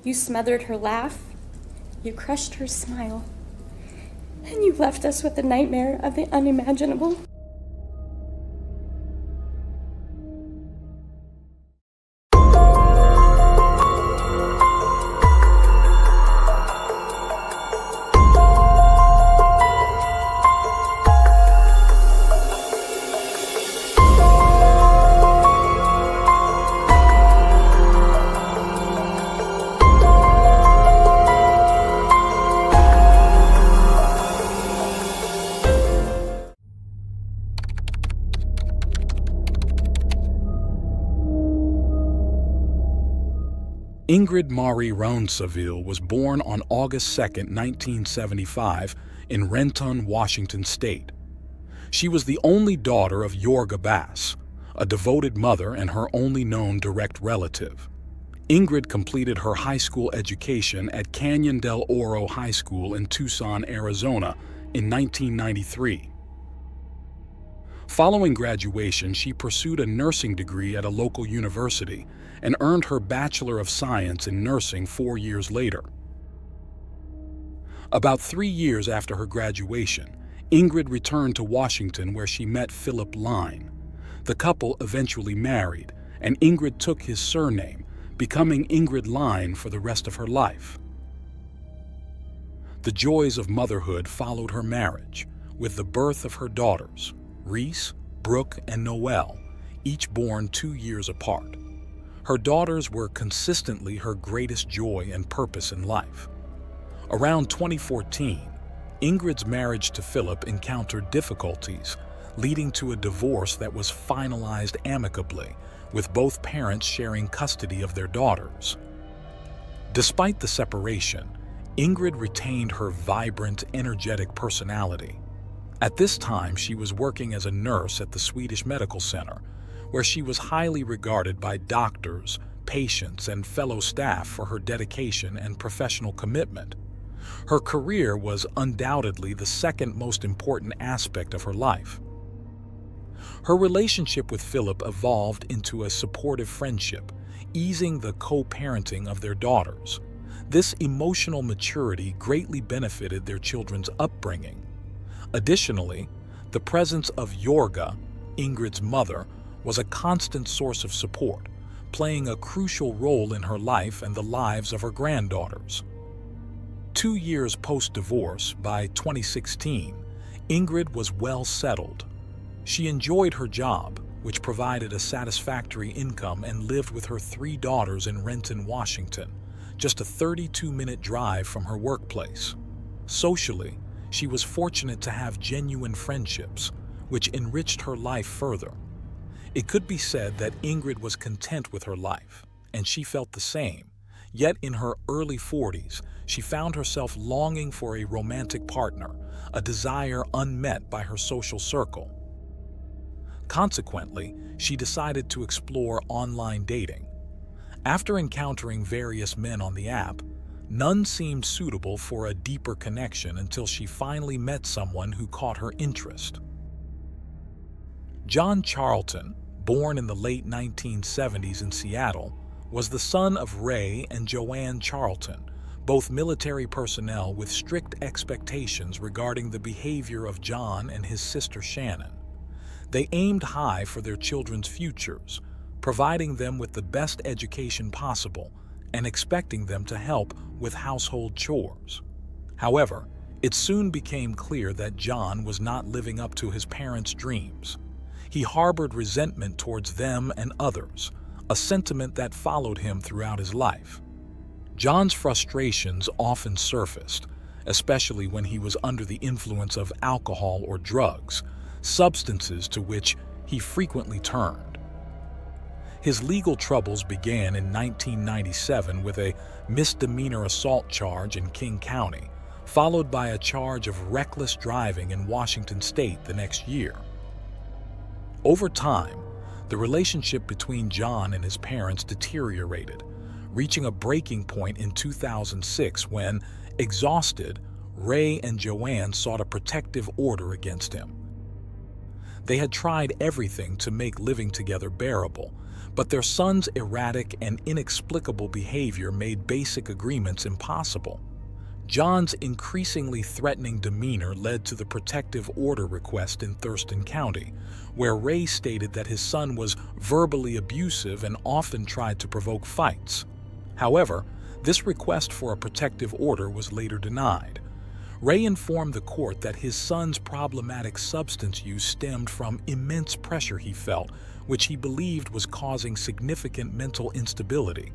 You smothered her laugh, you crushed her smile, and you left us with the nightmare of the unimaginable. Ingrid Marie Rounsaville was born on August 2, 1975, in Renton, Washington State. She was the only daughter of Yorga Bass, a devoted mother and her only known direct relative. Ingrid completed her high school education at Canyon del Oro High School in Tucson, Arizona, in 1993. Following graduation, she pursued a nursing degree at a local university and earned her Bachelor of Science in Nursing 4 years later. About 3 years after her graduation, Ingrid returned to Washington where she met Philip Lyne. The couple eventually married, and Ingrid took his surname, becoming Ingrid Lyne for the rest of her life. The joys of motherhood followed her marriage, with the birth of her daughters, Reese, Brooke, and Noelle, each born 2 years apart. Her daughters were consistently her greatest joy and purpose in life. Around 2014, Ingrid's marriage to Philip encountered difficulties, leading to a divorce that was finalized amicably, with both parents sharing custody of their daughters. Despite the separation, Ingrid retained her vibrant, energetic personality. At this time, she was working as a nurse at the Swedish Medical Center, where she was highly regarded by doctors, patients, and fellow staff for her dedication and professional commitment. Her career was undoubtedly the second most important aspect of her life. Her relationship with Philip evolved into a supportive friendship, easing the co-parenting of their daughters. This emotional maturity greatly benefited their children's upbringing. Additionally, the presence of Yorga, Ingrid's mother, was a constant source of support, playing a crucial role in her life and the lives of her granddaughters. 2 years post-divorce, by 2016, Ingrid was well settled. She enjoyed her job, which provided a satisfactory income, and lived with her 3 daughters in Renton, Washington, just a 32-minute drive from her workplace. Socially, she was fortunate to have genuine friendships, which enriched her life further. It could be said that Ingrid was content with her life, and she felt the same. Yet in her early 40s, she found herself longing for a romantic partner, a desire unmet by her social circle. Consequently, she decided to explore online dating. After encountering various men on the app, none seemed suitable for a deeper connection until she finally met someone who caught her interest. John Charlton, born in the late 1970s in Seattle, was the son of Ray and Joanne Charlton, both military personnel with strict expectations regarding the behavior of John and his sister Shannon. They aimed high for their children's futures, providing them with the best education possible and expecting them to help with household chores. However, it soon became clear that John was not living up to his parents' dreams. He harbored resentment towards them and others, a sentiment that followed him throughout his life. John's frustrations often surfaced, especially when he was under the influence of alcohol or drugs, substances to which he frequently turned. His legal troubles began in 1997 with a misdemeanor assault charge in King County, followed by a charge of reckless driving in Washington State the next year. Over time, the relationship between John and his parents deteriorated, reaching a breaking point in 2006 when, exhausted, Ray and Joanne sought a protective order against him. They had tried everything to make living together bearable, But their son's erratic and inexplicable behavior made basic agreements impossible. John's increasingly threatening demeanor led to the protective order request in Thurston County, where Ray stated that his son was verbally abusive and often tried to provoke fights. However, this request for a protective order was later denied. Ray informed the court that his son's problematic substance use stemmed from immense pressure he felt, which he believed was causing significant mental instability.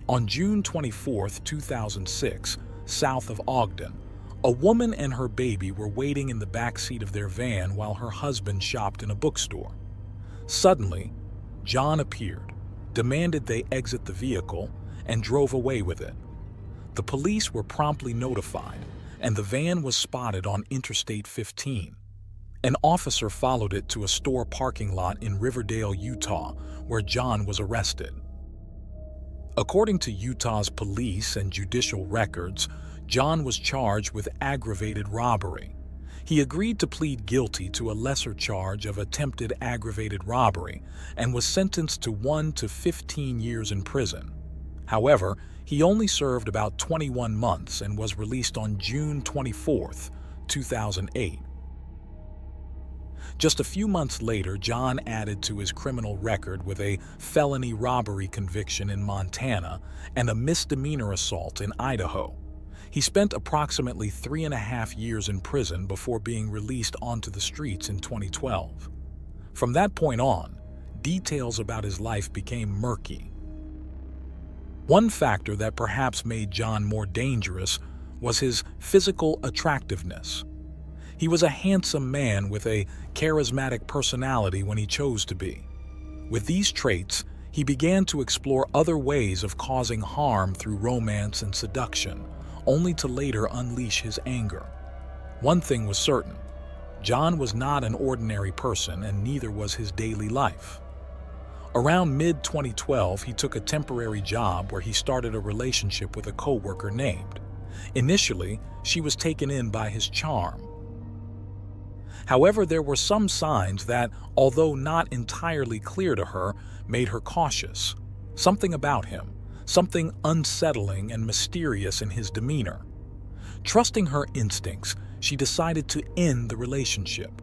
On June 24, 2006, south of Ogden, a woman and her baby were waiting in the back seat of their van while her husband shopped in a bookstore. Suddenly, John appeared, demanded they exit the vehicle, and drove away with it. The police were promptly notified, and the van was spotted on Interstate 15. An officer followed it to a store parking lot in Riverdale, Utah, where John was arrested. According to Utah's police and judicial records, John was charged with aggravated robbery. He agreed to plead guilty to a lesser charge of attempted aggravated robbery and was sentenced to 1 to 15 years in prison. However, he only served about 21 months and was released on June 24, 2008. Just a few months later, John added to his criminal record with a felony robbery conviction in Montana and a misdemeanor assault in Idaho. He spent approximately 3.5 years in prison before being released onto the streets in 2012. From that point on, details about his life became murky. One factor that perhaps made John more dangerous was his physical attractiveness. He was a handsome man with a charismatic personality when he chose to be. With these traits, he began to explore other ways of causing harm through romance and seduction, only to later unleash his anger. One thing was certain: John was not an ordinary person, and neither was his daily life. Around mid-2012, he took a temporary job where he started a relationship with a coworker named. Initially, she was taken in by his charm. However, there were some signs that, although not entirely clear to her, made her cautious. Something about him, something unsettling and mysterious in his demeanor. Trusting her instincts, she decided to end the relationship.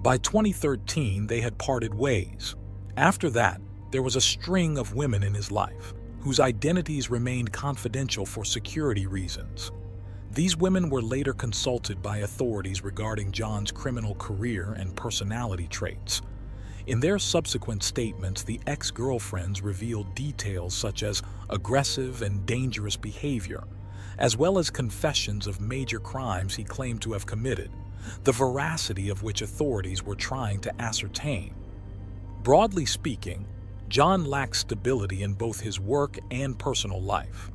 By 2013, they had parted ways. After that, there was a string of women in his life, whose identities remained confidential for security reasons. These women were later consulted by authorities regarding John's criminal career and personality traits. In their subsequent statements, the ex-girlfriends revealed details such as aggressive and dangerous behavior, as well as confessions of major crimes he claimed to have committed, the veracity of which authorities were trying to ascertain. Broadly speaking, John lacked stability in both his work and personal life.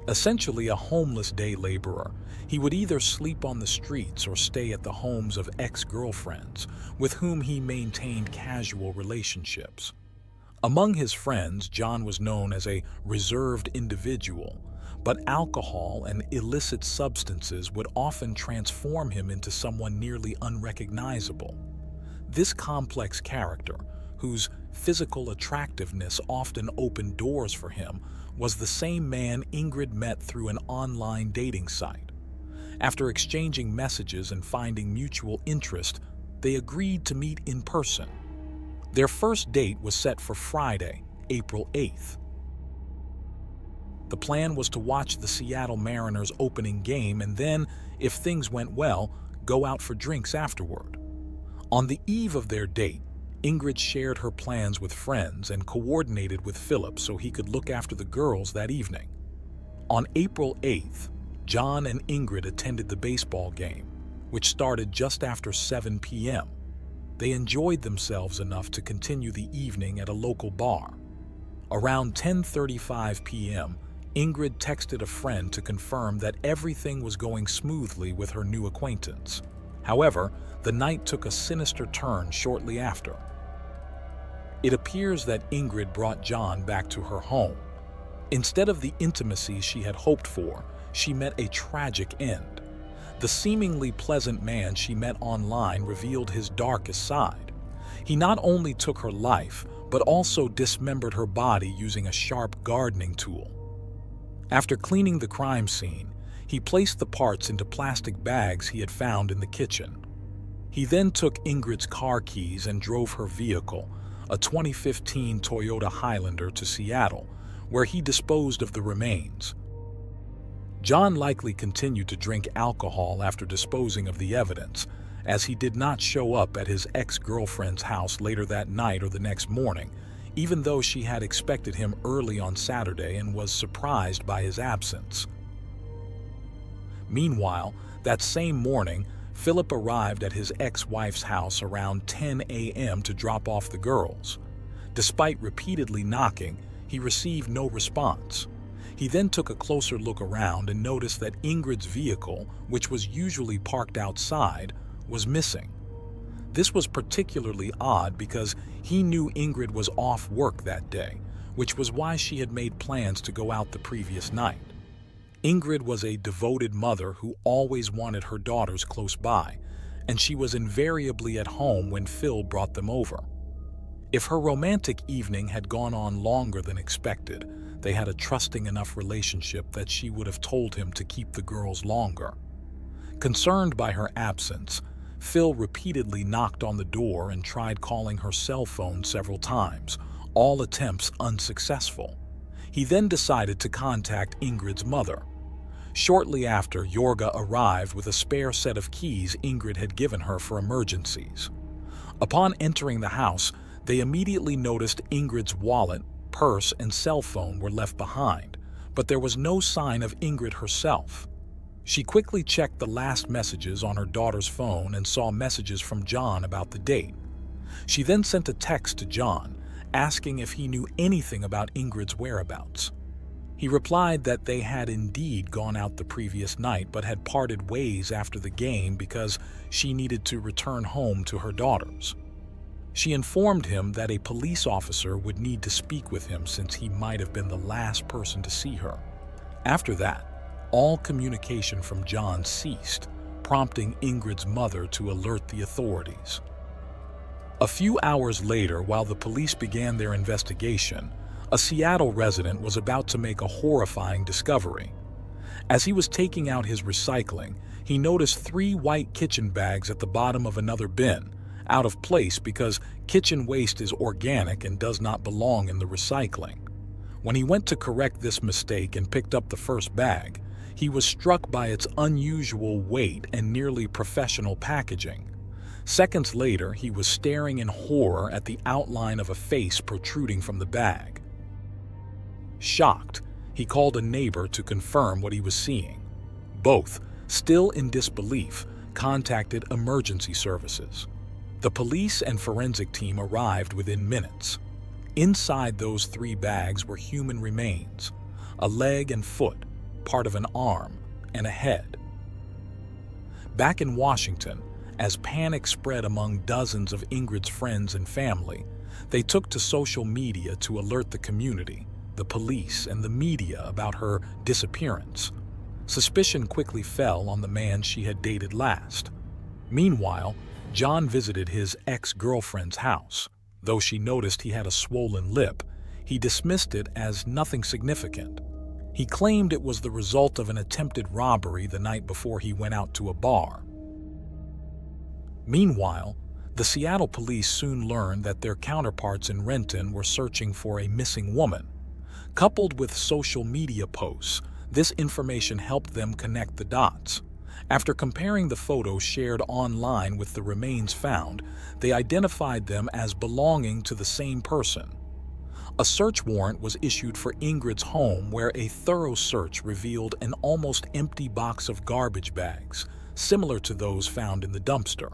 Essentially a homeless day laborer, he would either sleep on the streets or stay at the homes of ex-girlfriends, with whom he maintained casual relationships. Among his friends, John was known as a reserved individual, but alcohol and illicit substances would often transform him into someone nearly unrecognizable. This complex character, whose physical attractiveness often opened doors for him, was the same man Ingrid met through an online dating site. After exchanging messages and finding mutual interest, they agreed to meet in person. Their first date was set for Friday, April 8th. The plan was to watch the Seattle Mariners' opening game and then, if things went well, go out for drinks afterward. On the eve of their date, Ingrid shared her plans with friends and coordinated with Philip so he could look after the girls that evening. On April 8th, John and Ingrid attended the baseball game, which started just after 7 p.m. They enjoyed themselves enough to continue the evening at a local bar. Around 10:35 p.m., Ingrid texted a friend to confirm that everything was going smoothly with her new acquaintance. However, the night took a sinister turn shortly after. It appears that Ingrid brought John back to her home. Instead of the intimacy she had hoped for, she met a tragic end. The seemingly pleasant man she met online revealed his darkest side. He not only took her life, but also dismembered her body using a sharp gardening tool. After cleaning the crime scene, he placed the parts into plastic bags he had found in the kitchen. He then took Ingrid's car keys and drove her vehicle, a 2015 Toyota Highlander, to Seattle, where he disposed of the remains. John likely continued to drink alcohol after disposing of the evidence, as he did not show up at his ex-girlfriend's house later that night or the next morning, even though she had expected him early on Saturday and was surprised by his absence. Meanwhile, that same morning, Philip arrived at his ex-wife's house around 10 a.m. to drop off the girls. Despite repeatedly knocking, he received no response. He then took a closer look around and noticed that Ingrid's vehicle, which was usually parked outside, was missing. This was particularly odd because he knew Ingrid was off work that day, which was why she had made plans to go out the previous night. Ingrid was a devoted mother who always wanted her daughters close by, and she was invariably at home when Phil brought them over. If her romantic evening had gone on longer than expected, they had a trusting enough relationship that she would have told him to keep the girls longer. Concerned by her absence, Phil repeatedly knocked on the door and tried calling her cell phone several times, all attempts unsuccessful. He then decided to contact Ingrid's mother. Shortly after, Jorga arrived with a spare set of keys Ingrid had given her for emergencies. Upon entering the house, they immediately noticed Ingrid's wallet, purse, and cell phone were left behind, but there was no sign of Ingrid herself. She quickly checked the last messages on her daughter's phone and saw messages from John about the date. She then sent a text to John, asking if he knew anything about Ingrid's whereabouts. He replied that they had indeed gone out the previous night but had parted ways after the game because she needed to return home to her daughters. She informed him that a police officer would need to speak with him since he might have been the last person to see her. After that, all communication from John ceased, prompting Ingrid's mother to alert the authorities. A few hours later, while the police began their investigation, a Seattle resident was about to make a horrifying discovery. As he was taking out his recycling, he noticed 3 white kitchen bags at the bottom of another bin, out of place because kitchen waste is organic and does not belong in the recycling. When he went to correct this mistake and picked up the first bag, he was struck by its unusual weight and nearly professional packaging. Seconds later, he was staring in horror at the outline of a face protruding from the bag. Shocked, he called a neighbor to confirm what he was seeing. Both, still in disbelief, contacted emergency services. The police and forensic team arrived within minutes. Inside those 3 bags were human remains, a leg and foot, part of an arm, and a head. Back in Washington, as panic spread among dozens of Ingrid's friends and family, they took to social media to alert the community, the police, and the media about her disappearance. Suspicion quickly fell on the man she had dated last. Meanwhile, John visited his ex-girlfriend's house. Though she noticed he had a swollen lip, he dismissed it as nothing significant. He claimed it was the result of an attempted robbery the night before he went out to a bar. Meanwhile, the Seattle police soon learned that their counterparts in Renton were searching for a missing woman. Coupled with social media posts, this information helped them connect the dots. After comparing the photos shared online with the remains found, they identified them as belonging to the same person. A search warrant was issued for Ingrid's home, where a thorough search revealed an almost empty box of garbage bags, similar to those found in the dumpster.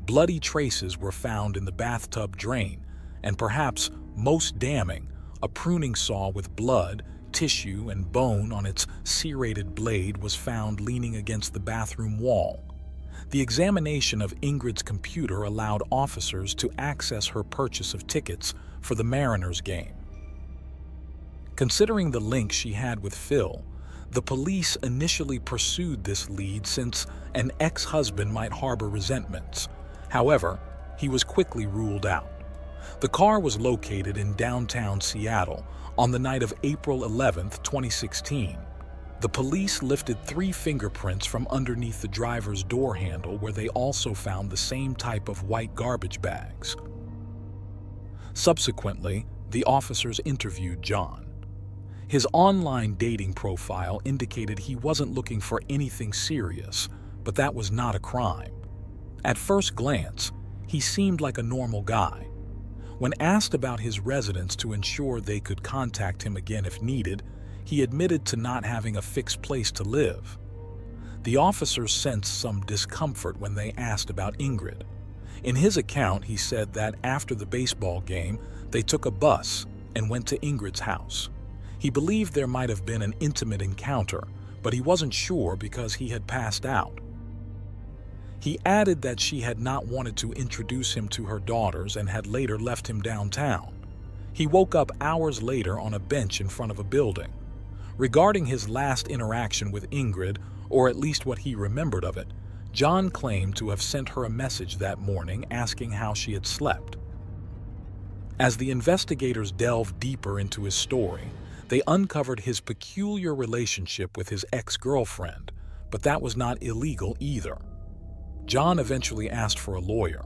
Bloody traces were found in the bathtub drain, and perhaps most damning, a pruning saw with blood, tissue, and bone on its serrated blade was found leaning against the bathroom wall. The examination of Ingrid's computer allowed officers to access her purchase of tickets for the Mariners game. Considering the link she had with Phil, the police initially pursued this lead since an ex-husband might harbor resentments. However, he was quickly ruled out. The car was located in downtown Seattle on the night of April 11, 2016. The police lifted 3 fingerprints from underneath the driver's door handle, where they also found the same type of white garbage bags. Subsequently, the officers interviewed John. His online dating profile indicated he wasn't looking for anything serious, but that was not a crime. At first glance, he seemed like a normal guy. When asked about his residence to ensure they could contact him again if needed, he admitted to not having a fixed place to live. The officers sensed some discomfort when they asked about Ingrid. In his account, he said that after the baseball game, they took a bus and went to Ingrid's house. He believed there might have been an intimate encounter, but he wasn't sure because he had passed out. He added that she had not wanted to introduce him to her daughters and had later left him downtown. He woke up hours later on a bench in front of a building. Regarding his last interaction with Ingrid, or at least what he remembered of it, John claimed to have sent her a message that morning asking how she had slept. As the investigators delved deeper into his story, they uncovered his peculiar relationship with his ex-girlfriend, but that was not illegal either. John eventually asked for a lawyer.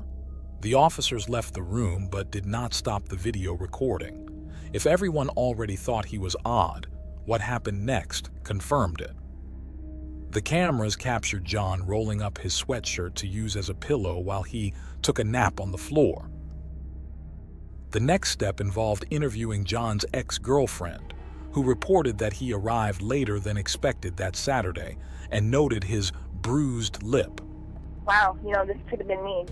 The officers left the room but did not stop the video recording. If everyone already thought he was odd, what happened next confirmed it. The cameras captured John rolling up his sweatshirt to use as a pillow while he took a nap on the floor. The next step involved interviewing John's ex-girlfriend, who reported that he arrived later than expected that Saturday and noted his bruised lip. Wow, this could have been me.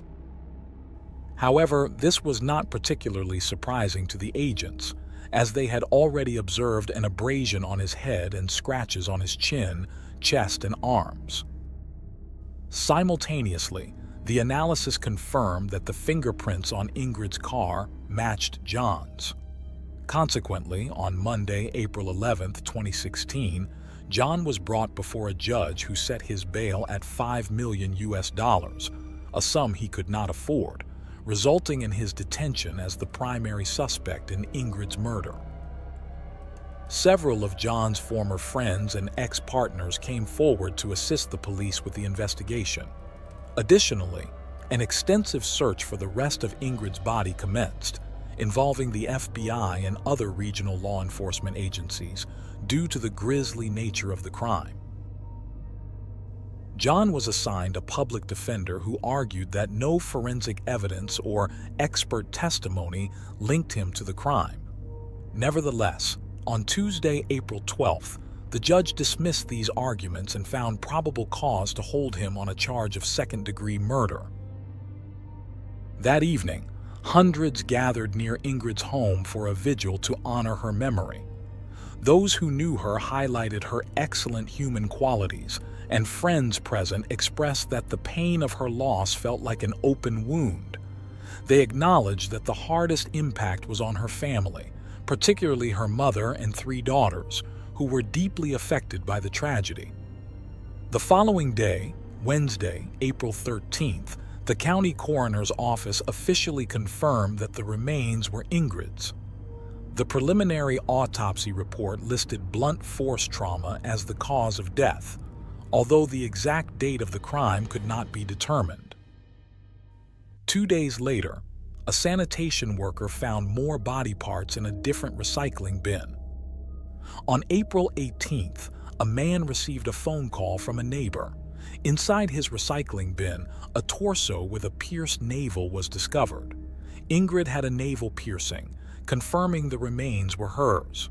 However, this was not particularly surprising to the agents, as they had already observed an abrasion on his head and scratches on his chin, chest, and arms. Simultaneously, the analysis confirmed that the fingerprints on Ingrid's car matched John's. Consequently, on Monday, April 11, 2016, John was brought before a judge who set his bail at $5 million, a sum he could not afford, resulting in his detention as the primary suspect in Ingrid's murder. Several of John's former friends and ex-partners came forward to assist the police with the investigation. Additionally, an extensive search for the rest of Ingrid's body commenced, involving the FBI and other regional law enforcement agencies, due to the grisly nature of the crime. John was assigned a public defender who argued that no forensic evidence or expert testimony linked him to the crime. Nevertheless, on Tuesday, April 12th, the judge dismissed these arguments and found probable cause to hold him on a charge of second-degree murder. That evening, hundreds gathered near Ingrid's home for a vigil to honor her memory. Those who knew her highlighted her excellent human qualities, and friends present expressed that the pain of her loss felt like an open wound. They acknowledged that the hardest impact was on her family, particularly her mother and 3 daughters, who were deeply affected by the tragedy. The following day, Wednesday, April 13th, the county coroner's office officially confirmed that the remains were Ingrid's. The preliminary autopsy report listed blunt force trauma as the cause of death, although the exact date of the crime could not be determined. 2 days later, a sanitation worker found more body parts in a different recycling bin. On April 18th, a man received a phone call from a neighbor. Inside his recycling bin, a torso with a pierced navel was discovered. Ingrid had a navel piercing, confirming the remains were hers.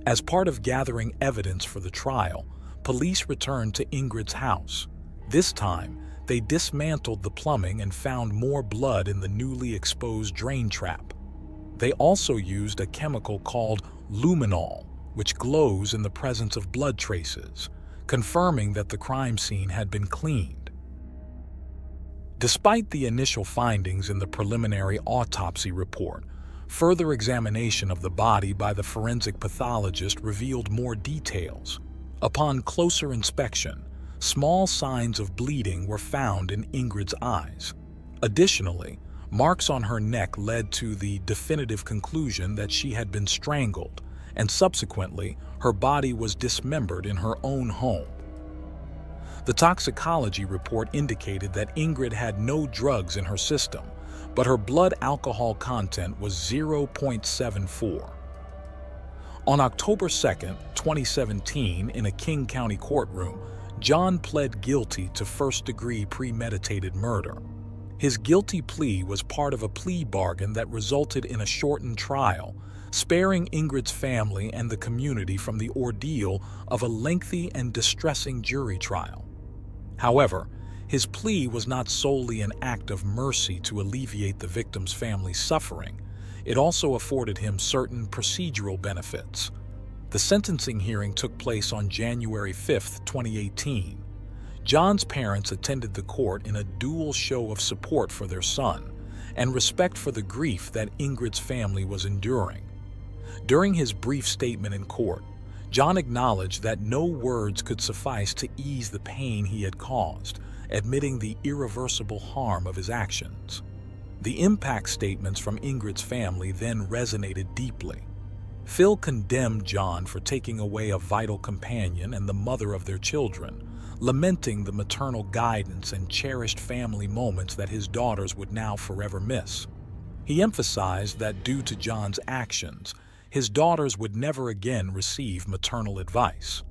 As part of gathering evidence for the trial, police returned to Ingrid's house. This time, they dismantled the plumbing and found more blood in the newly exposed drain trap. They also used a chemical called luminol, which glows in the presence of blood traces, confirming that the crime scene had been cleaned. Despite the initial findings in the preliminary autopsy report, further examination of the body by the forensic pathologist revealed more details. Upon closer inspection, small signs of bleeding were found in Ingrid's eyes. Additionally, Marks on her neck led to the definitive conclusion that she had been strangled, and subsequently, her body was dismembered in her own home. The toxicology report indicated that Ingrid had no drugs in her system, but her blood alcohol content was 0.74. On October 2, 2017, in a King County courtroom, John pled guilty to first-degree premeditated murder. His guilty plea was part of a plea bargain that resulted in a shortened trial, sparing Ingrid's family and the community from the ordeal of a lengthy and distressing jury trial. However, his plea was not solely an act of mercy to alleviate the victim's family's suffering. It also afforded him certain procedural benefits. The sentencing hearing took place on January 5, 2018. John's parents attended the court in a dual show of support for their son and respect for the grief that Ingrid's family was enduring. During his brief statement in court, John acknowledged that no words could suffice to ease the pain he had caused, admitting the irreversible harm of his actions. The impact statements from Ingrid's family then resonated deeply. Phil condemned John for taking away a vital companion and the mother of their children, lamenting the maternal guidance and cherished family moments that his daughters would now forever miss. He emphasized that due to John's actions, his daughters would never again receive maternal advice.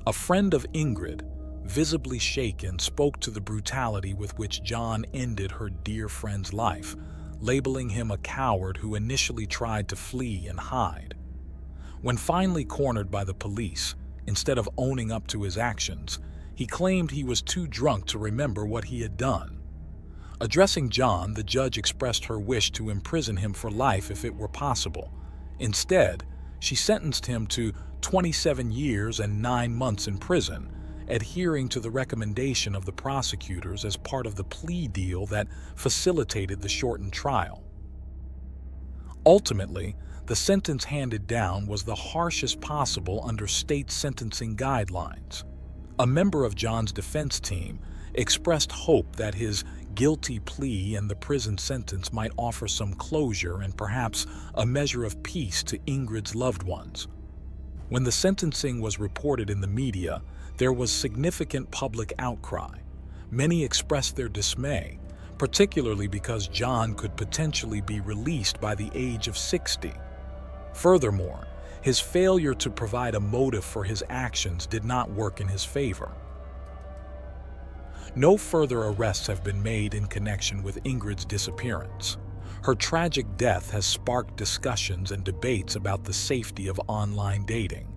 A friend of Ingrid, visibly shaken, spoke to the brutality with which John ended her dear friend's life, labeling him a coward who initially tried to flee and hide. When finally cornered by the police, instead of owning up to his actions, he claimed he was too drunk to remember what he had done. Addressing John, the judge expressed her wish to imprison him for life if it were possible. Instead, she sentenced him to 27 years and 9 months in prison, adhering to the recommendation of the prosecutors as part of the plea deal that facilitated the shortened trial. Ultimately, the sentence handed down was the harshest possible under state sentencing guidelines. A member of John's defense team expressed hope that his guilty plea and the prison sentence might offer some closure and perhaps a measure of peace to Ingrid's loved ones. When the sentencing was reported in the media, there was significant public outcry. Many expressed their dismay, particularly because John could potentially be released by the age of 60. Furthermore, his failure to provide a motive for his actions did not work in his favor. No further arrests have been made in connection with Ingrid's disappearance. Her tragic death has sparked discussions and debates about the safety of online dating.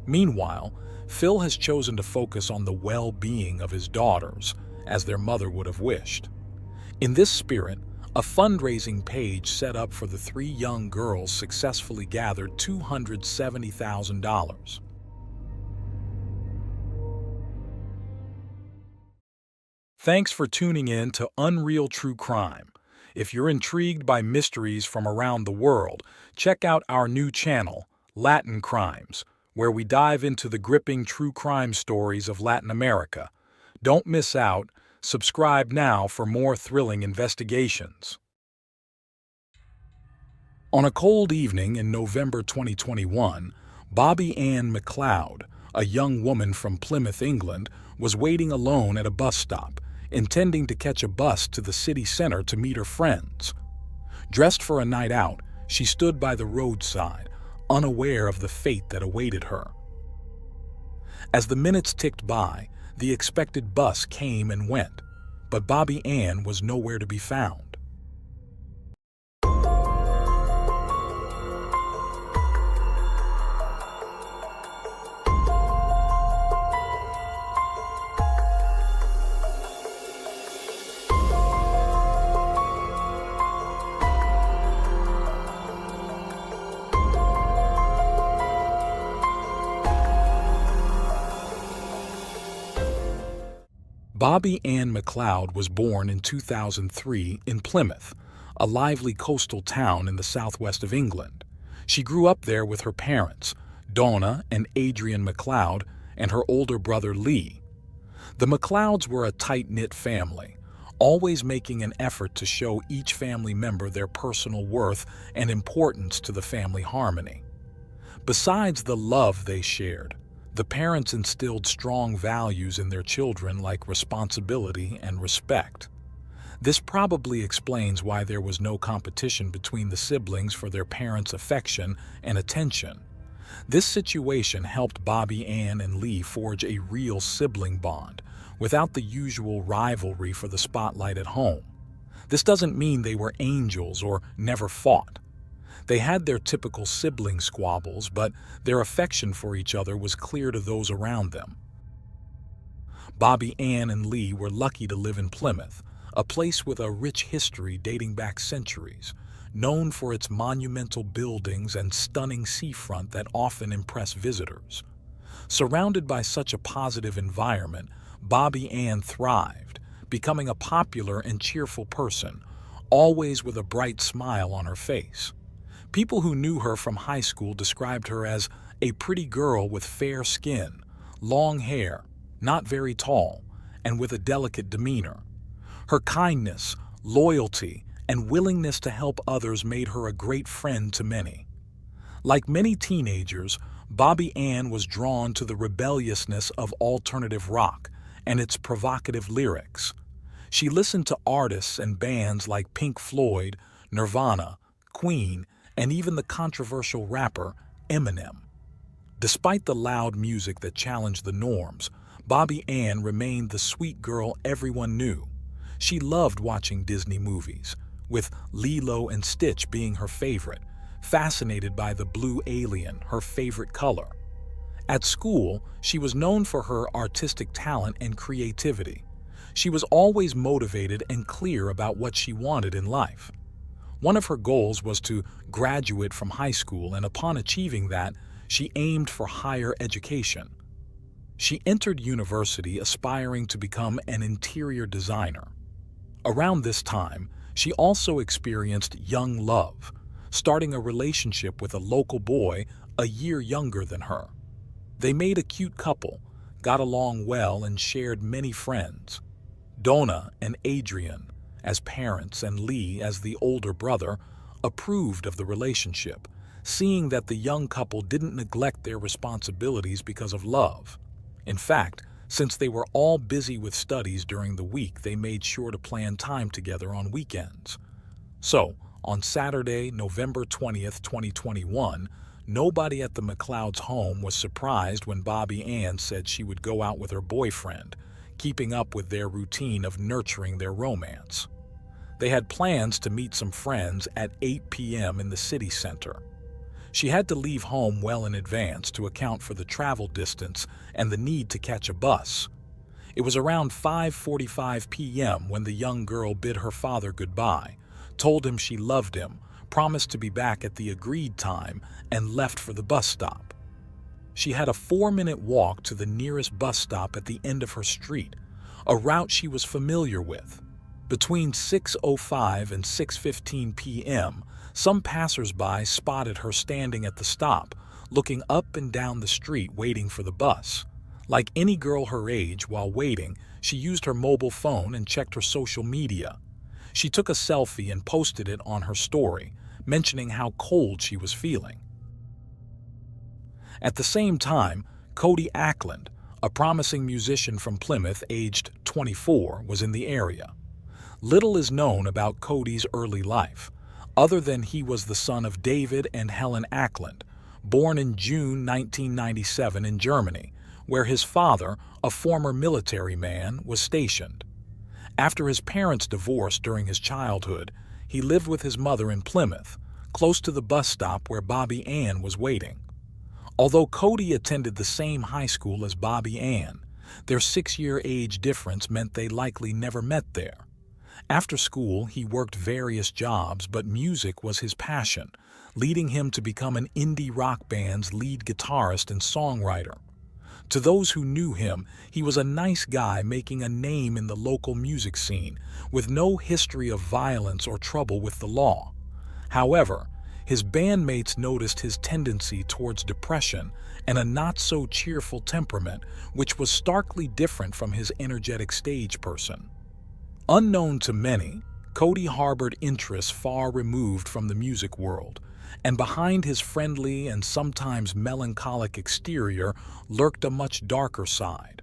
Meanwhile, Phil has chosen to focus on the well-being of his daughters, as their mother would have wished. In this spirit, a fundraising page set up for the 3 young girls successfully gathered $270,000. Thanks for tuning in to Unreal True Crime. If you're intrigued by mysteries from around the world, check out our new channel, Latin Crimes, where we dive into the gripping true crime stories of Latin America. Don't miss out. Subscribe now for more thrilling investigations. On a cold evening in November 2021, Bobby Ann McLeod, a young woman from Plymouth, England, was waiting alone at a bus stop, intending to catch a bus to the city center to meet her friends. Dressed for a night out, she stood by the roadside, unaware of the fate that awaited her. As the minutes ticked by, the expected bus came and went, but Bobby Ann was nowhere to be found. Bobby Ann McLeod was born in 2003 in Plymouth, a lively coastal town in the southwest of England. She grew up there with her parents, Donna and Adrian McLeod, and her older brother Lee. The McLeods were a tight-knit family, always making an effort to show each family member their personal worth and importance to the family harmony. Besides the love they shared, the parents instilled strong values in their children like responsibility and respect. This probably explains why there was no competition between the siblings for their parents' affection and attention. This situation helped Bobby Ann and Lee forge a real sibling bond, without the usual rivalry for the spotlight at home. This doesn't mean they were angels or never fought. They had their typical sibling squabbles, but their affection for each other was clear to those around them. Bobby Ann and Lee were lucky to live in Plymouth, a place with a rich history dating back centuries, known for its monumental buildings and stunning seafront that often impress visitors. Surrounded by such a positive environment, Bobby Ann thrived, becoming a popular and cheerful person, always with a bright smile on her face. People who knew her from high school described her as a pretty girl with fair skin, long hair, not very tall, and with a delicate demeanor. Her kindness, loyalty, and willingness to help others made her a great friend to many. Like many teenagers, Bobby Ann was drawn to the rebelliousness of alternative rock and its provocative lyrics. She listened to artists and bands like Pink Floyd, Nirvana, Queen, and even the controversial rapper Eminem. Despite the loud music that challenged the norms, Bobby Ann remained the sweet girl everyone knew. She loved watching Disney movies, with Lilo and Stitch being her favorite, fascinated by the blue alien, her favorite color. At school, she was known for her artistic talent and creativity. She was always motivated and clear about what she wanted in life. One of her goals was to graduate from high school, and upon achieving that, she aimed for higher education. She entered university aspiring to become an interior designer. Around this time, she also experienced young love, starting a relationship with a local boy a year younger than her. They made a cute couple, got along well, and shared many friends. Donna and Adrian, as parents, and Lee, as the older brother, approved of the relationship, seeing that the young couple didn't neglect their responsibilities because of love. In fact, since they were all busy with studies during the week, they made sure to plan time together on weekends. So, on Saturday, November 20th, 2021, nobody at the McLeod's home was surprised when Bobby Ann said she would go out with her boyfriend, keeping up with their routine of nurturing their romance. They had plans to meet some friends at 8 p.m. in the city center. She had to leave home well in advance to account for the travel distance and the need to catch a bus. It was around 5:45 p.m. when the young girl bid her father goodbye, told him she loved him, promised to be back at the agreed time, and left for the bus stop. She had a 4-minute walk to the nearest bus stop at the end of her street, a route she was familiar with. Between 6:05 and 6:15 p.m., some passersby spotted her standing at the stop, looking up and down the street waiting for the bus. Like any girl her age, while waiting, she used her mobile phone and checked her social media. She took a selfie and posted it on her story, mentioning how cold she was feeling. At the same time, Cody Ackland, a promising musician from Plymouth aged 24, was in the area. Little is known about Cody's early life, other than he was the son of David and Helen Ackland, born in June 1997 in Germany, where his father, a former military man, was stationed. After his parents divorced during his childhood, he lived with his mother in Plymouth, close to the bus stop where Bobby Ann was waiting. Although Cody attended the same high school as Bobby Ann, their 6-year age difference meant they likely never met there. After school, he worked various jobs, but music was his passion, leading him to become an indie rock band's lead guitarist and songwriter. To those who knew him, he was a nice guy making a name in the local music scene, with no history of violence or trouble with the law. However, his bandmates noticed his tendency towards depression and a not-so-cheerful temperament, which was starkly different from his energetic stage person. Unknown to many, Cody harbored interests far removed from the music world, and behind his friendly and sometimes melancholic exterior lurked a much darker side.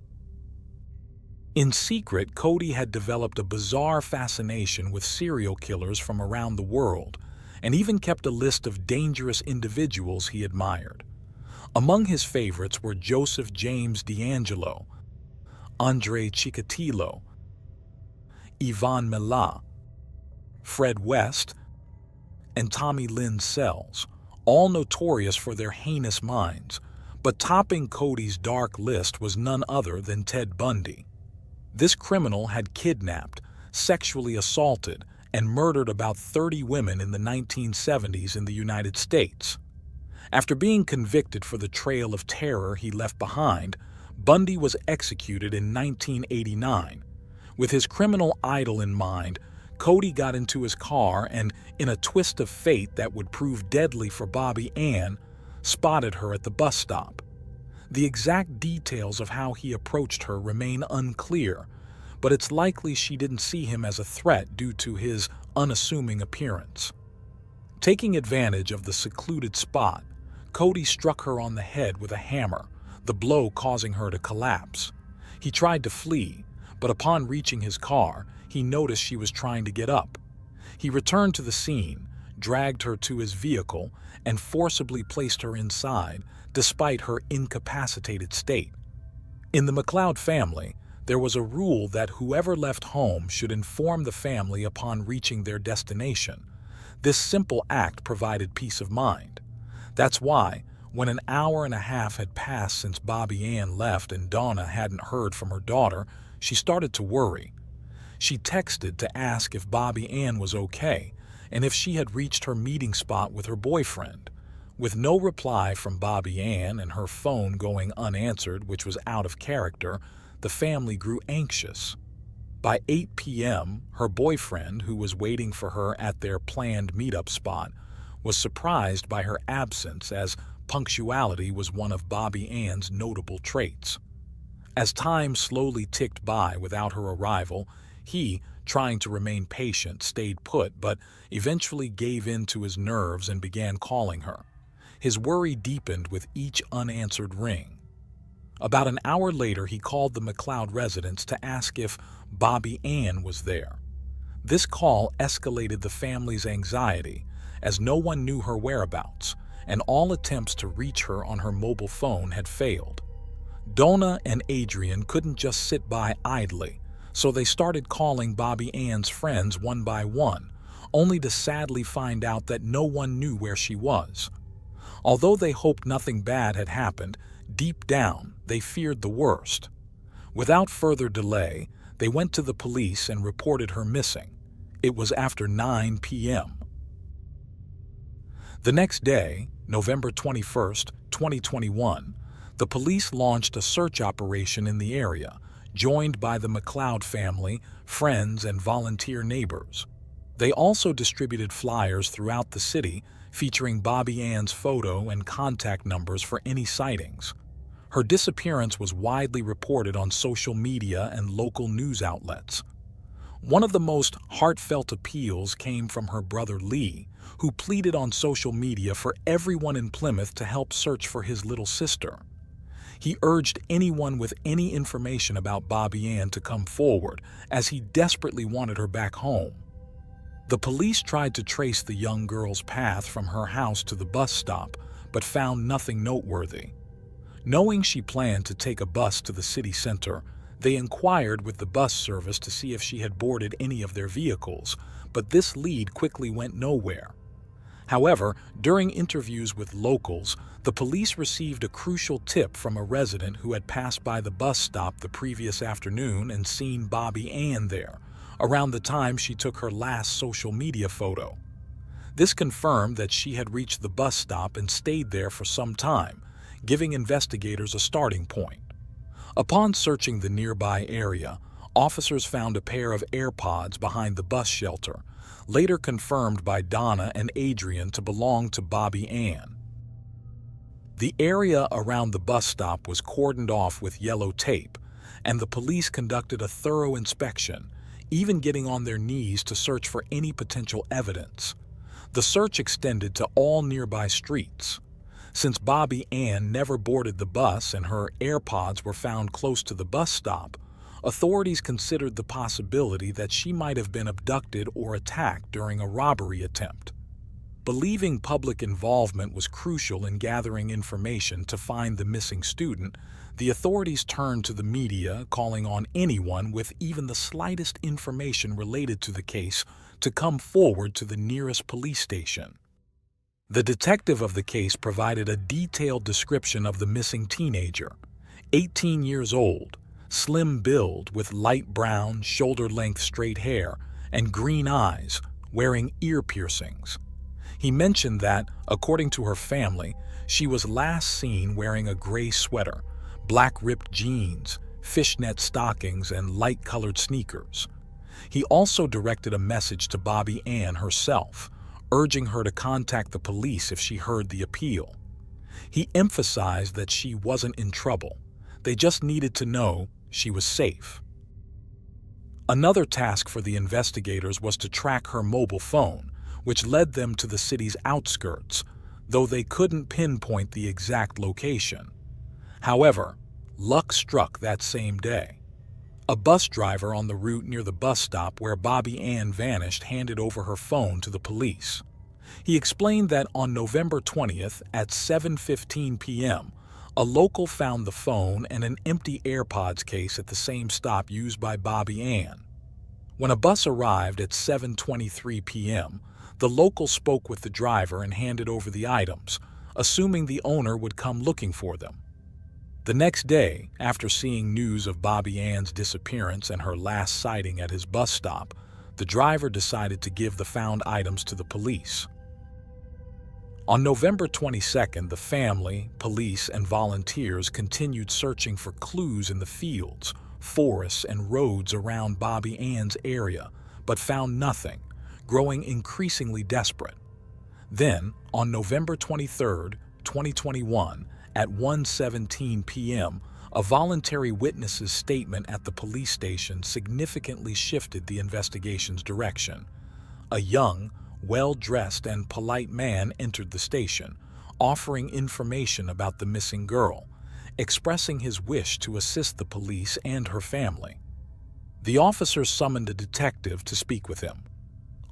In secret, Cody had developed a bizarre fascination with serial killers from around the world, and even kept a list of dangerous individuals he admired. Among his favorites were Joseph James D'Angelo, Andre Chikatilo, Yvonne Miller, Fred West, and Tommy Lynn Sells, all notorious for their heinous minds, but topping Cody's dark list was none other than Ted Bundy. This criminal had kidnapped, sexually assaulted, and murdered about 30 women in the 1970s in the United States. After being convicted for the trail of terror he left behind, Bundy was executed in 1989. With his criminal idol in mind, Cody got into his car and, in a twist of fate that would prove deadly for Bobby Ann, spotted her at the bus stop. The exact details of how he approached her remain unclear, but it's likely she didn't see him as a threat due to his unassuming appearance. Taking advantage of the secluded spot, Cody struck her on the head with a hammer, the blow causing her to collapse. He tried to flee, but upon reaching his car, he noticed she was trying to get up. He returned to the scene, dragged her to his vehicle, and forcibly placed her inside, despite her incapacitated state. In the McLeod family, there was a rule that whoever left home should inform the family upon reaching their destination. This simple act provided peace of mind. That's why, when an hour and a half had passed since Bobby Ann left and Donna hadn't heard from her daughter, she started to worry. She texted to ask if Bobby Ann was okay and if she had reached her meeting spot with her boyfriend. With no reply from Bobby Ann and her phone going unanswered, which was out of character, the family grew anxious. By 8 p.m., her boyfriend, who was waiting for her at their planned meetup spot, was surprised by her absence, as punctuality was one of Bobby Ann's notable traits. As time slowly ticked by without her arrival, he, trying to remain patient, stayed put, but eventually gave in to his nerves and began calling her. His worry deepened with each unanswered ring. About an hour later, he called the McLeod residence to ask if Bobby Ann was there. This call escalated the family's anxiety, as no one knew her whereabouts, and all attempts to reach her on her mobile phone had failed. Donna and Adrian couldn't just sit by idly, so they started calling Bobby Ann's friends one by one, only to sadly find out that no one knew where she was. Although they hoped nothing bad had happened, deep down they feared the worst. Without further delay, they went to the police and reported her missing. It was after 9 p.m. The next day, November 21st, 2021, the police launched a search operation in the area, joined by the McLeod family, friends, and volunteer neighbors. They also distributed flyers throughout the city featuring Bobby Ann's photo and contact numbers for any sightings. Her disappearance was widely reported on social media and local news outlets. One of the most heartfelt appeals came from her brother Lee, who pleaded on social media for everyone in Plymouth to help search for his little sister. He urged anyone with any information about Bobby Ann to come forward, as he desperately wanted her back home. The police tried to trace the young girl's path from her house to the bus stop, but found nothing noteworthy. Knowing she planned to take a bus to the city center, they inquired with the bus service to see if she had boarded any of their vehicles, but this lead quickly went nowhere. However, during interviews with locals, the police received a crucial tip from a resident who had passed by the bus stop the previous afternoon and seen Bobby Ann there, around the time she took her last social media photo. This confirmed that she had reached the bus stop and stayed there for some time, giving investigators a starting point. Upon searching the nearby area, officers found a pair of AirPods behind the bus shelter, later confirmed by Donna and Adrian to belong to Bobby Ann. The area around the bus stop was cordoned off with yellow tape, and the police conducted a thorough inspection, even getting on their knees to search for any potential evidence. The search extended to all nearby streets. Since Bobby Ann never boarded the bus and her AirPods were found close to the bus stop, authorities considered the possibility that she might have been abducted or attacked during a robbery attempt. Believing public involvement was crucial in gathering information to find the missing student, the authorities turned to the media, calling on anyone with even the slightest information related to the case to come forward to the nearest police station. The detective of the case provided a detailed description of the missing teenager, 18 years old, slim build with light brown, shoulder-length straight hair, and green eyes, wearing ear piercings. He mentioned that, according to her family, she was last seen wearing a gray sweater, black ripped jeans, fishnet stockings, and light-colored sneakers. He also directed a message to Bobby Ann herself, urging her to contact the police if she heard the appeal. He emphasized that she wasn't in trouble. They just needed to know she was safe. Another task for the investigators was to track her mobile phone, which led them to the city's outskirts, though they couldn't pinpoint the exact location. However, luck struck that same day. A bus driver on the route near the bus stop where Bobby Ann vanished handed over her phone to the police. He explained that on November 20th at 7:15 p.m., a local found the phone and an empty AirPods case at the same stop used by Bobby Ann. When a bus arrived at 7:23 p.m., the local spoke with the driver and handed over the items, assuming the owner would come looking for them. The next day, after seeing news of Bobby Ann's disappearance and her last sighting at his bus stop, the driver decided to give the found items to the police. On November 22nd, the family, police, and volunteers continued searching for clues in the fields, forests, and roads around Bobby Ann's area, but found nothing, growing increasingly desperate. Then, on November 23rd, 2021, at 1:17 p.m., a voluntary witness's statement at the police station significantly shifted the investigation's direction. A young, well-dressed, and polite man entered the station, offering information about the missing girl, expressing his wish to assist the police and her family. The officer summoned a detective to speak with him.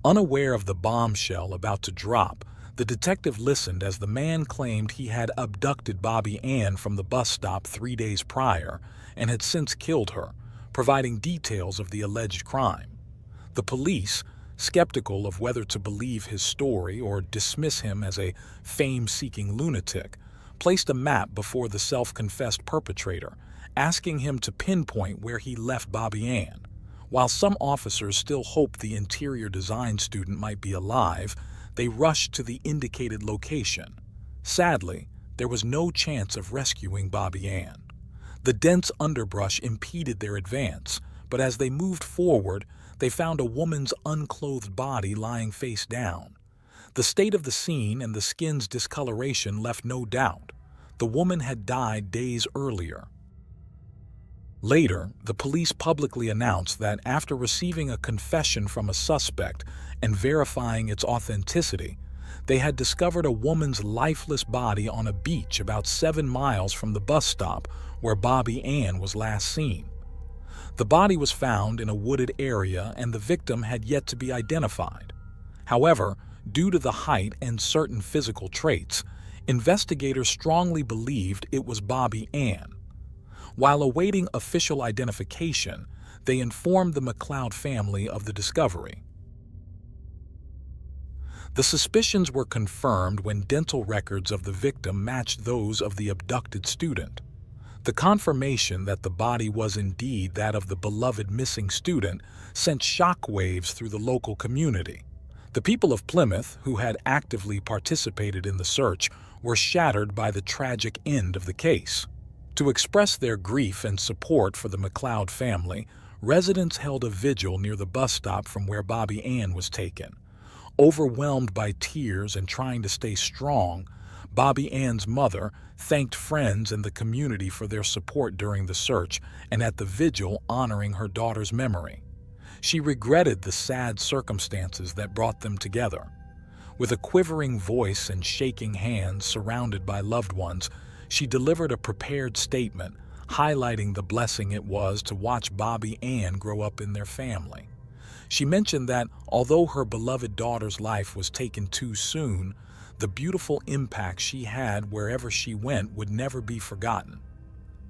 Unaware of the bombshell about to drop, the detective listened as the man claimed he had abducted Bobby Ann from the bus stop 3 days prior and had since killed her, providing details of the alleged crime. The police, skeptical of whether to believe his story or dismiss him as a fame-seeking lunatic, placed a map before the self-confessed perpetrator, asking him to pinpoint where he left Bobby Ann. While some officers still hoped the interior design student might be alive, they rushed to the indicated location. Sadly, there was no chance of rescuing Bobby Ann. The dense underbrush impeded their advance, but as they moved forward, they found a woman's unclothed body lying face down. The state of the scene and the skin's discoloration left no doubt. The woman had died days earlier. Later, the police publicly announced that after receiving a confession from a suspect and verifying its authenticity, they had discovered a woman's lifeless body on a beach about 7 miles from the bus stop where Bobby Ann was last seen. The body was found in a wooded area and the victim had yet to be identified. However, due to the height and certain physical traits, investigators strongly believed it was Bobby Ann. While awaiting official identification, they informed the McLeod family of the discovery. The suspicions were confirmed when dental records of the victim matched those of the abducted student. The confirmation that the body was indeed that of the beloved missing student sent shockwaves through the local community. The people of Plymouth, who had actively participated in the search, were shattered by the tragic end of the case. To express their grief and support for the McLeod family, residents held a vigil near the bus stop from where Bobby Ann was taken. Overwhelmed by tears and trying to stay strong, Bobby Ann's mother thanked friends and the community for their support during the search and at the vigil honoring her daughter's memory. She regretted the sad circumstances that brought them together. With a quivering voice and shaking hands surrounded by loved ones, she delivered a prepared statement highlighting the blessing it was to watch Bobby Ann grow up in their family. She mentioned that although her beloved daughter's life was taken too soon, the beautiful impact she had wherever she went would never be forgotten.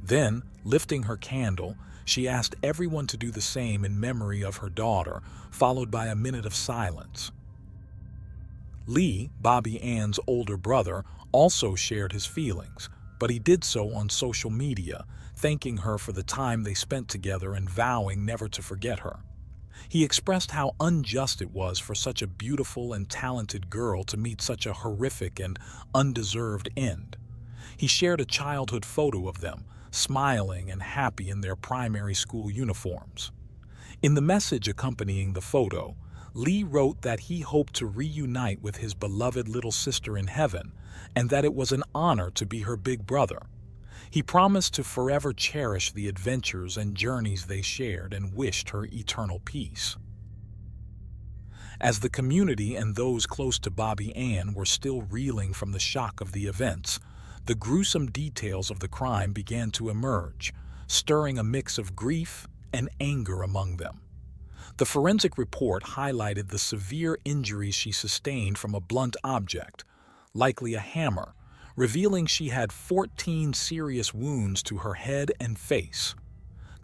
Then, lifting her candle, she asked everyone to do the same in memory of her daughter, followed by a minute of silence. Lee, Bobby Ann's older brother, also shared his feelings, but he did so on social media, thanking her for the time they spent together and vowing never to forget her. He expressed how unjust it was for such a beautiful and talented girl to meet such a horrific and undeserved end. He shared a childhood photo of them, smiling and happy in their primary school uniforms. In the message accompanying the photo, Lee wrote that he hoped to reunite with his beloved little sister in heaven and that it was an honor to be her big brother. He promised to forever cherish the adventures and journeys they shared and wished her eternal peace. As the community and those close to Bobby Ann were still reeling from the shock of the events, the gruesome details of the crime began to emerge, stirring a mix of grief and anger among them. The forensic report highlighted the severe injuries she sustained from a blunt object, likely a hammer, revealing she had 14 serious wounds to her head and face.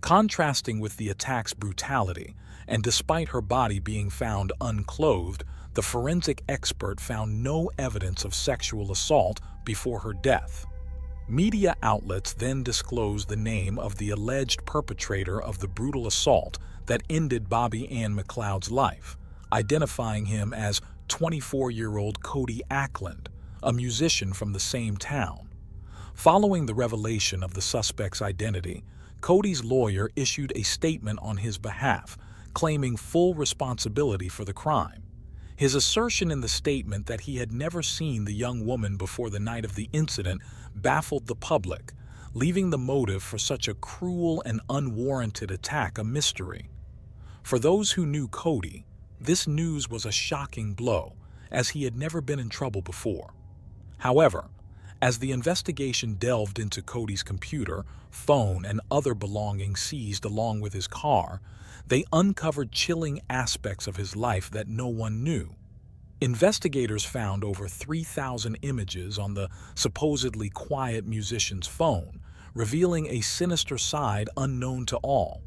Contrasting with the attack's brutality, and despite her body being found unclothed, the forensic expert found no evidence of sexual assault before her death. Media outlets then disclosed the name of the alleged perpetrator of the brutal assault that ended Bobby Ann McLeod's life, identifying him as 24-year-old Cody Ackland, a musician from the same town. Following the revelation of the suspect's identity, Cody's lawyer issued a statement on his behalf, claiming full responsibility for the crime. His assertion in the statement that he had never seen the young woman before the night of the incident baffled the public, leaving the motive for such a cruel and unwarranted attack a mystery. For those who knew Cody, this news was a shocking blow, as he had never been in trouble before. However, as the investigation delved into Cody's computer, phone, and other belongings seized along with his car, they uncovered chilling aspects of his life that no one knew. Investigators found over 3,000 images on the supposedly quiet musician's phone, revealing a sinister side unknown to all.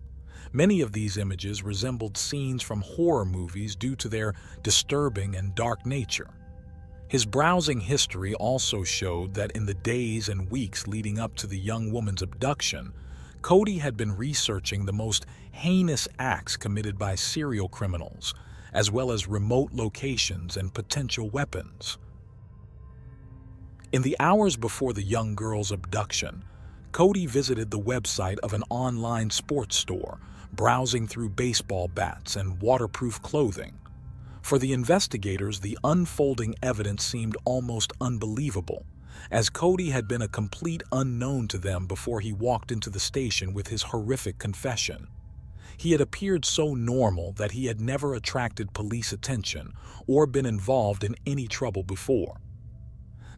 Many of these images resembled scenes from horror movies due to their disturbing and dark nature. His browsing history also showed that in the days and weeks leading up to the young woman's abduction, Cody had been researching the most heinous acts committed by serial criminals, as well as remote locations and potential weapons. In the hours before the young girl's abduction, Cody visited the website of an online sports store, browsing through baseball bats and waterproof clothing. For the investigators, the unfolding evidence seemed almost unbelievable, as Cody had been a complete unknown to them before he walked into the station with his horrific confession. He had appeared so normal that he had never attracted police attention or been involved in any trouble before.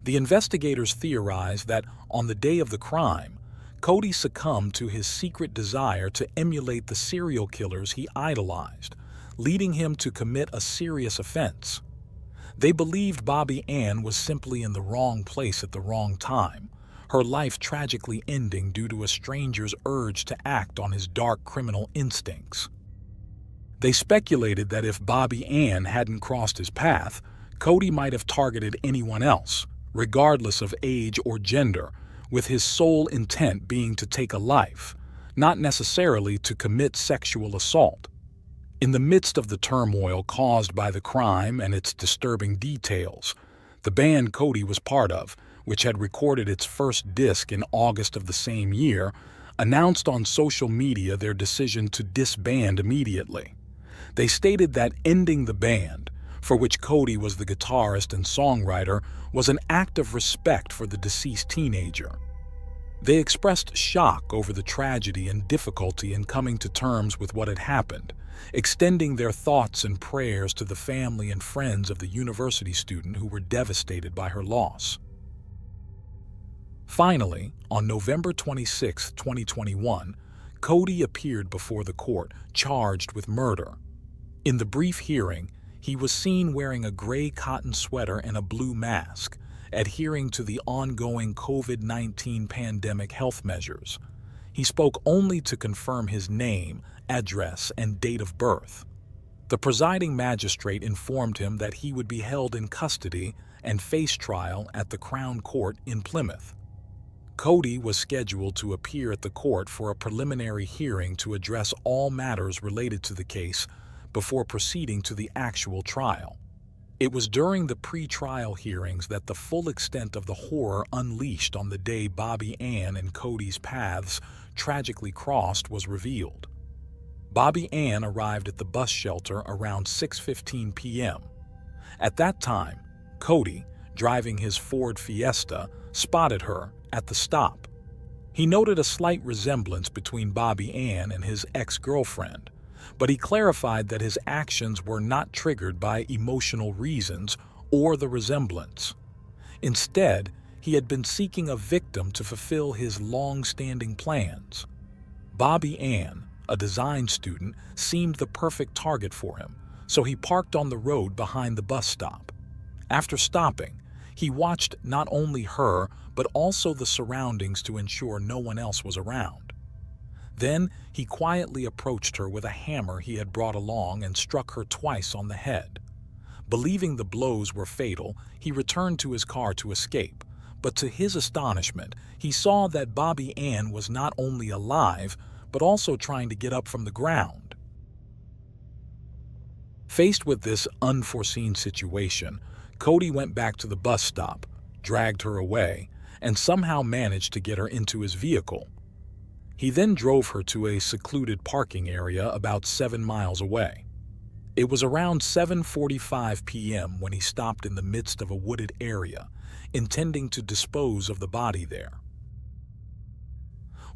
The investigators theorized that on the day of the crime, Cody succumbed to his secret desire to emulate the serial killers he idolized, leading him to commit a serious offense. They believed Bobby Ann was simply in the wrong place at the wrong time, her life tragically ending due to a stranger's urge to act on his dark criminal instincts. They speculated that if Bobby Ann hadn't crossed his path, Cody might have targeted anyone else, regardless of age or gender, with his sole intent being to take a life, not necessarily to commit sexual assault. In the midst of the turmoil caused by the crime and its disturbing details, the band Cody was part of, which had recorded its first disc in August of the same year, announced on social media their decision to disband immediately. They stated that ending the band, for which Cody was the guitarist and songwriter, was an act of respect for the deceased teenager. They expressed shock over the tragedy and difficulty in coming to terms with what had happened, extending their thoughts and prayers to the family and friends of the university student who were devastated by her loss. Finally, on November 26, 2021, Cody appeared before the court, charged with murder. In the brief hearing, he was seen wearing a gray cotton sweater and a blue mask, adhering to the ongoing COVID-19 pandemic health measures. He spoke only to confirm his name, address, and date of birth. The presiding magistrate informed him that he would be held in custody and face trial at the Crown Court in Plymouth. Cody was scheduled to appear at the court for a preliminary hearing to address all matters related to the case before proceeding to the actual trial. It was during the pre-trial hearings that the full extent of the horror unleashed on the day Bobby Ann and Cody's paths tragically crossed was revealed. Bobby Ann arrived at the bus shelter around 6:15 p.m. At that time, Cody, driving his Ford Fiesta, spotted her at the stop. He noted a slight resemblance between Bobby Ann and his ex-girlfriend, but he clarified that his actions were not triggered by emotional reasons or the resemblance. Instead, he had been seeking a victim to fulfill his long-standing plans. Bobby Ann, a design student, seemed the perfect target for him, so he parked on the road behind the bus stop. After stopping, he watched not only her, but also the surroundings to ensure no one else was around. Then he quietly approached her with a hammer he had brought along and struck her twice on the head. Believing the blows were fatal, he returned to his car to escape, but to his astonishment, he saw that Bobby Ann was not only alive, but also trying to get up from the ground. Faced with this unforeseen situation, Cody went back to the bus stop, dragged her away, and somehow managed to get her into his vehicle. He then drove her to a secluded parking area about 7 miles away. It was around 7:45 p.m. when he stopped in the midst of a wooded area, intending to dispose of the body there.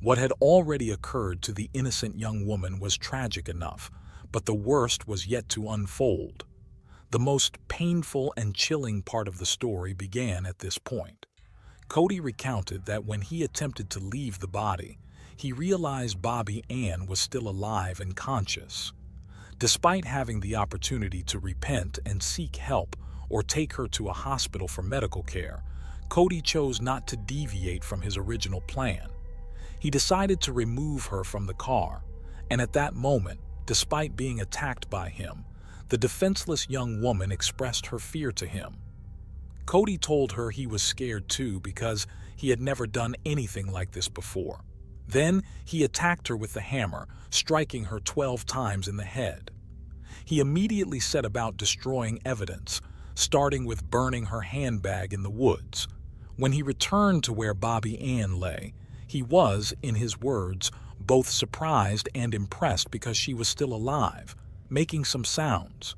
What had already occurred to the innocent young woman was tragic enough, but the worst was yet to unfold. The most painful and chilling part of the story began at this point. Cody recounted that when he attempted to leave the body, he realized Bobby Ann was still alive and conscious. Despite having the opportunity to repent and seek help or take her to a hospital for medical care, Cody chose not to deviate from his original plan. He decided to remove her from the car, and at that moment, despite being attacked by him, the defenseless young woman expressed her fear to him. Cody told her he was scared too because he had never done anything like this before. Then he attacked her with the hammer, striking her 12 times in the head. He immediately set about destroying evidence, starting with burning her handbag in the woods. When he returned to where Bobby Ann lay, he was, in his words, both surprised and impressed because she was still alive, making some sounds.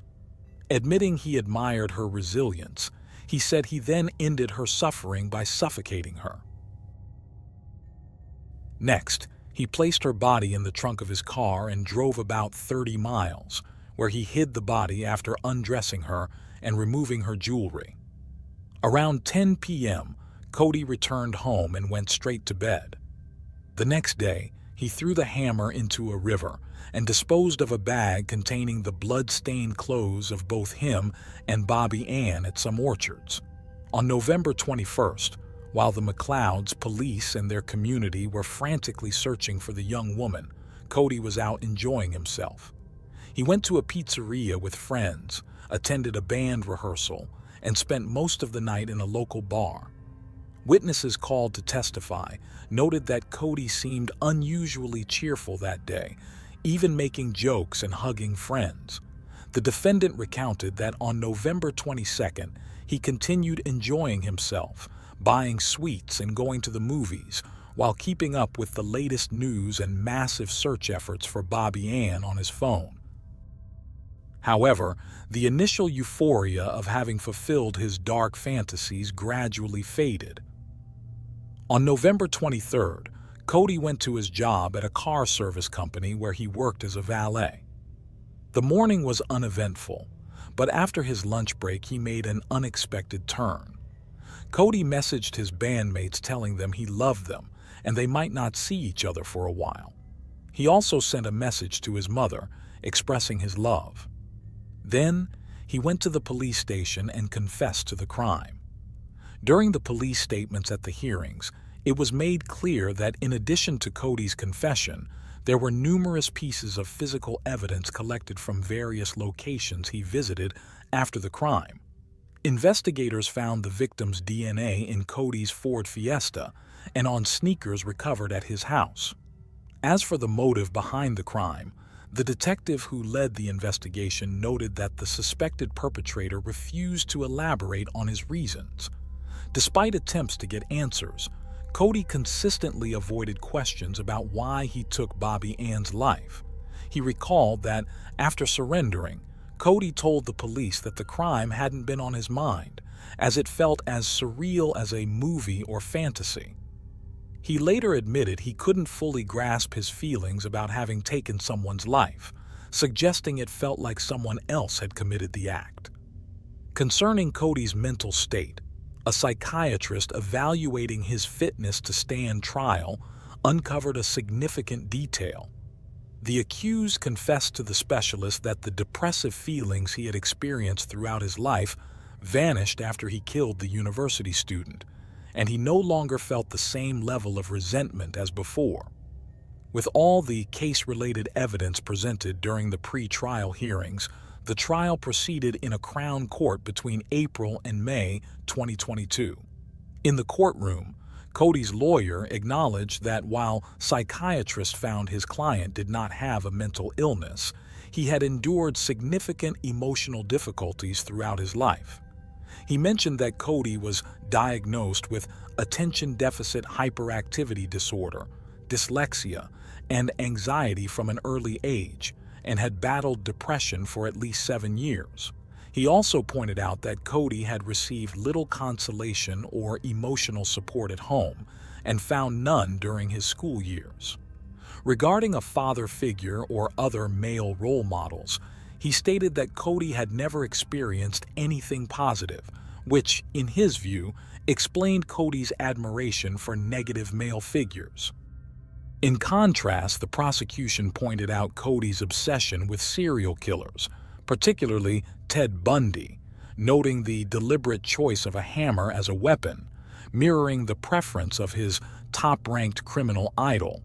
Admitting he admired her resilience, he said he then ended her suffering by suffocating her. Next, he placed her body in the trunk of his car and drove about 30 miles, where he hid the body after undressing her and removing her jewelry. Around 10 p.m., Cody returned home and went straight to bed. The next day, he threw the hammer into a river and disposed of a bag containing the blood-stained clothes of both him and Bobby Ann at some orchards. On November 21st, while the McLeods, police, and their community were frantically searching for the young woman, Cody was out enjoying himself. He went to a pizzeria with friends, attended a band rehearsal, and spent most of the night in a local bar. Witnesses called to testify noted that Cody seemed unusually cheerful that day, even making jokes and hugging friends. The defendant recounted that on November 22nd, he continued enjoying himself, buying sweets and going to the movies, while keeping up with the latest news and massive search efforts for Bobby Ann on his phone. However, the initial euphoria of having fulfilled his dark fantasies gradually faded. On November 23rd, Cody went to his job at a car service company where he worked as a valet. The morning was uneventful, but after his lunch break he made an unexpected turn. Cody messaged his bandmates telling them he loved them and they might not see each other for a while. He also sent a message to his mother expressing his love. Then, he went to the police station and confessed to the crime. During the police statements at the hearings, it was made clear that in addition to Cody's confession, there were numerous pieces of physical evidence collected from various locations he visited after the crime. Investigators found the victim's DNA in Cody's Ford Fiesta and on sneakers recovered at his house. As for the motive behind the crime, the detective who led the investigation noted that the suspected perpetrator refused to elaborate on his reasons. Despite attempts to get answers, Cody consistently avoided questions about why he took Bobby Ann's life. He recalled that after surrendering, Cody told the police that the crime hadn't been on his mind, as it felt as surreal as a movie or fantasy. He later admitted he couldn't fully grasp his feelings about having taken someone's life, suggesting it felt like someone else had committed the act. Concerning Cody's mental state, a psychiatrist evaluating his fitness to stand trial uncovered a significant detail. The accused confessed to the specialist that the depressive feelings he had experienced throughout his life vanished after he killed the university student, and he no longer felt the same level of resentment as before. With all the case-related evidence presented during the pre-trial hearings, the trial proceeded in a Crown court between April and May 2022. In the courtroom, Cody's lawyer acknowledged that while psychiatrists found his client did not have a mental illness, he had endured significant emotional difficulties throughout his life. He mentioned that Cody was diagnosed with attention deficit hyperactivity disorder, dyslexia, and anxiety from an early age, and had battled depression for at least 7 years. He also pointed out that Cody had received little consolation or emotional support at home and found none during his school years. Regarding a father figure or other male role models, he stated that Cody had never experienced anything positive, which, in his view, explained Cody's admiration for negative male figures. In contrast, the prosecution pointed out Cody's obsession with serial killers, particularly Ted Bundy, noting the deliberate choice of a hammer as a weapon, mirroring the preference of his top-ranked criminal idol.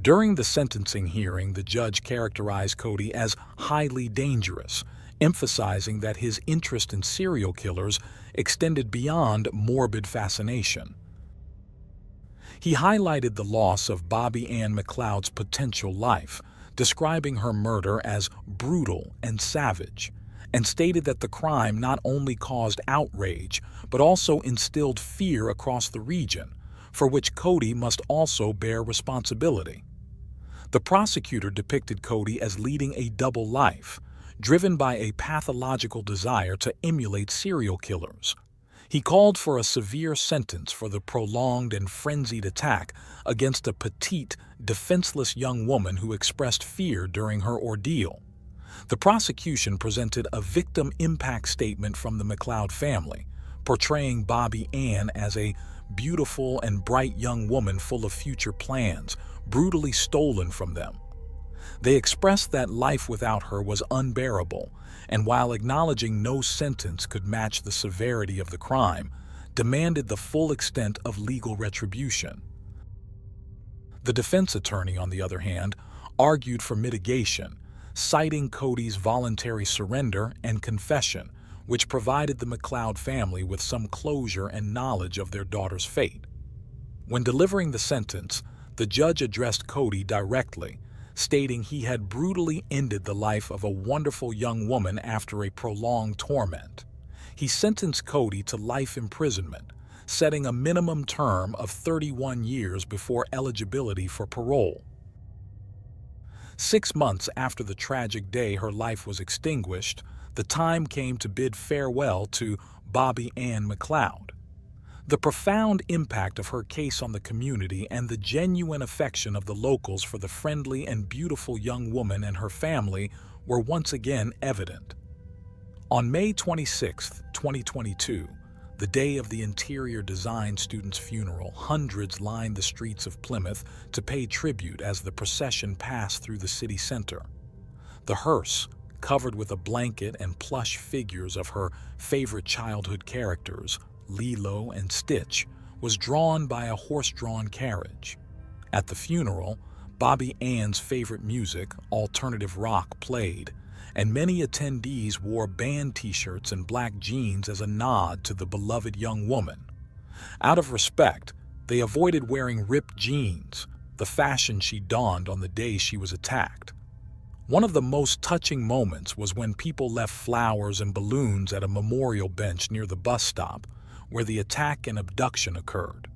During the sentencing hearing, the judge characterized Cody as highly dangerous, emphasizing that his interest in serial killers extended beyond morbid fascination. He highlighted the loss of Bobby Ann McLeod's potential life, describing her murder as brutal and savage, and stated that the crime not only caused outrage, but also instilled fear across the region, for which Cody must also bear responsibility. The prosecutor depicted Cody as leading a double life, driven by a pathological desire to emulate serial killers. He called for a severe sentence for the prolonged and frenzied attack against a petite, defenseless young woman who expressed fear during her ordeal. The prosecution presented a victim impact statement from the McLeod family, portraying Bobby Ann as a beautiful and bright young woman full of future plans, brutally stolen from them. They expressed that life without her was unbearable, and while acknowledging no sentence could match the severity of the crime, demanded the full extent of legal retribution. The defense attorney, on the other hand, argued for mitigation, citing Cody's voluntary surrender and confession, which provided the McLeod family with some closure and knowledge of their daughter's fate. When delivering the sentence, the judge addressed Cody directly, stating he had brutally ended the life of a wonderful young woman after a prolonged torment. He sentenced Cody to life imprisonment, setting a minimum term of 31 years before eligibility for parole. 6 months after the tragic day her life was extinguished, the time came to bid farewell to Bobby Ann McLeod. The profound impact of her case on the community and the genuine affection of the locals for the friendly and beautiful young woman and her family were once again evident. On May 26, 2022, the day of the interior design student's funeral, hundreds lined the streets of Plymouth to pay tribute as the procession passed through the city center. The hearse, covered with a blanket and plush figures of her favorite childhood characters, Lilo and Stitch, was drawn by a horse-drawn carriage. At the funeral, Bobby Ann's favorite music, alternative rock, played, and many attendees wore band t-shirts and black jeans as a nod to the beloved young woman. Out of respect, they avoided wearing ripped jeans, the fashion she donned on the day she was attacked. One of the most touching moments was when people left flowers and balloons at a memorial bench near the bus stop, where the attack and abduction occurred.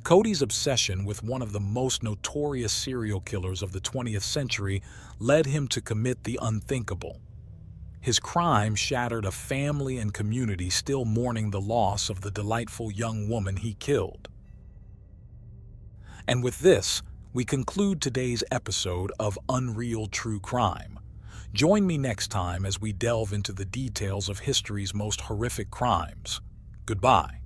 Cody's obsession with one of the most notorious serial killers of the 20th century led him to commit the unthinkable. His crime shattered a family and community still mourning the loss of the delightful young woman he killed. And with this, we conclude today's episode of Unreal True Crime. Join me next time as we delve into the details of history's most horrific crimes. Goodbye.